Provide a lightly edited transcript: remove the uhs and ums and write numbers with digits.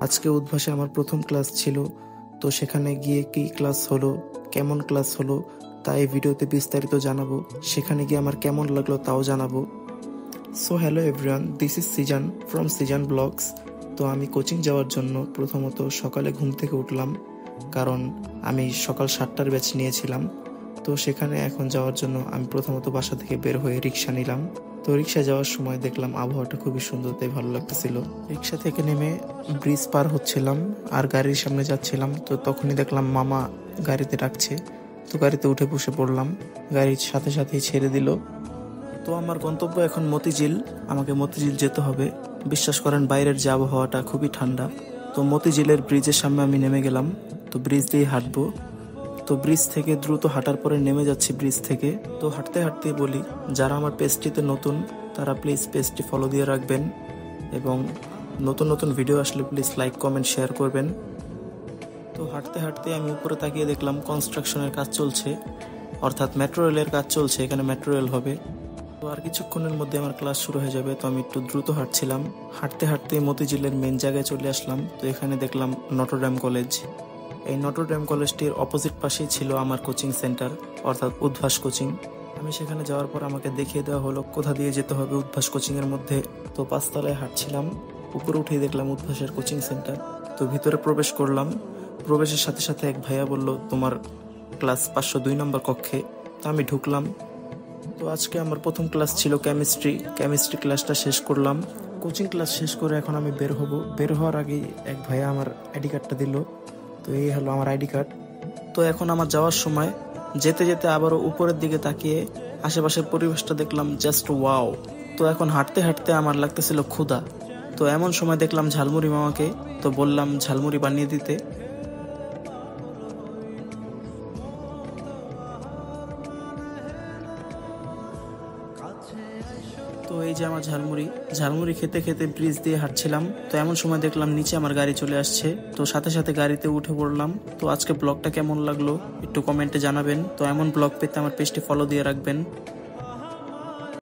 আজকে উদ্ভাসে আমার প্রথম ক্লাস ছিল, তো সেখানে গিয়ে কি ক্লাস হলো, কেমন ক্লাস হলো তা এই ভিডিওতে বিস্তারিত জানাবো। সেখানে গিয়ে আমার কেমন লাগলো তাও জানাবো। So hello everyone, this is Sizan from Sizan vlogs. তো আমি কোচিং যাওয়ার জন্য প্রথমত সকালে ঘুম থেকে উঠলাম, কারণ আমি সকাল 7টার ব্যাচ নিয়েছিলাম। তো সেখানে এখন যাওয়ার জন্য আমি প্রথমত বাসা থেকে বের হয়ে রিক্সা নিলাম। তো রিক্সা যাওয়ার সময় দেখলাম আবহাওয়াটা খুবই সুন্দর, তাই ভালো লাগতেছিল। রিক্সা থেকে নেমে ব্রিজ পার হচ্ছিলাম আর গাড়ির সামনে যাচ্ছিলাম, তো তখনই দেখলাম মামা গাড়িতে ডাকছে। তো গাড়িতে উঠে বসে পড়লাম, গাড়ির সাথে সাথেই ছেড়ে দিল। তো আমার গন্তব্য এখন মতিঝিল, আমাকে মতিঝিল যেতে হবে। বিশ্বাস করেন বাইরের যে আবহাওয়াটা খুবই ঠান্ডা। তো মতিঝিলের ব্রিজের সামনে আমি নেমে গেলাম, তো ব্রিজ দিয়ে হাঁটবো। তো ব্রিজ থেকে দ্রুত হাঁটার পরে নেমে যাচ্ছি ব্রিজ থেকে। তো হাঁটতে হাঁটতে বলি, যারা আমার পেজটিতে নতুন তারা প্লিজ পেজটি ফলো দিয়ে রাখবেন, এবং নতুন নতুন ভিডিও আসলে প্লিজ লাইক কমেন্ট শেয়ার করবেন। তো হাঁটতে হাঁটতে আমি উপরে তাকিয়ে দেখলাম কনস্ট্রাকশনের কাজ চলছে, অর্থাৎ মেট্রো রেলের কাজ চলছে, এখানে মেট্রো রেল হবে। তো আর কিছুক্ষণের মধ্যে আমার ক্লাস শুরু হয়ে যাবে। তো আমি একটু দ্রুত হাঁটছিলাম, হাঁটতে হাঁটতে মতিঝিলের মেন জায়গায় চলে আসলাম। তো এখানে দেখলাম নটরডেম কলেজ। এই নটরডেম কলেজটির অপোজিট পাশেই ছিল আমার কোচিং সেন্টার, অর্থাৎ উদ্ভাস কোচিং। আমি সেখানে যাওয়ার পর আমাকে দেখিয়ে দেওয়া হলো কোথা দিয়ে যেতে হবে উদ্ভাস কোচিংয়ের মধ্যে। তো 5তলায় হাঁটছিলাম, উপরে উঠেই দেখলাম উদ্ভাসের কোচিং সেন্টার। তো ভিতরে প্রবেশ করলাম, প্রবেশের সাথে সাথে এক ভাইয়া বলল, তোমার ক্লাস 502 নম্বর কক্ষে। তো আমি ঢুকলাম। তো আজকে আমার প্রথম ক্লাস ছিল কেমিস্ট্রি ক্লাসটা শেষ করলাম। কোচিং ক্লাস শেষ করে এখন আমি বের হব। বের হওয়ার আগেই এক ভাইয়া আমার আইডি কার্ডটা দিল। তো এই হলো আমার আইডি কার্ড। তো এখন আমার যাওয়ার সময় যেতে যেতে আবারও উপরের দিকে তাকিয়ে আশেপাশের পরিবেশটা দেখলাম, জাস্ট ওয়াও। তো এখন হাঁটতে হাঁটতে আমার লাগতেছিল ক্ষুধা। তো এমন সময় দেখলাম ঝালমুড়ি মামাকে, তো বললাম ঝালমুড়ি বানিয়ে দিতে। তো এই যে আমার ঝালমুড়ি খেতে খেতে ব্রিজ দিয়ে হাঁটছিলাম। তো এমন সময় দেখলাম নিচে আমার গাড়ি চলে আসছে, তো সাথে সাথে গাড়িতে উঠে পড়লাম। তো আজকে ব্লগটা কেমন লাগলো একটু কমেন্টে জানাবেন। তো এমন ব্লগ পেতে আমার পেজটি ফলো দিয়ে রাখবেন।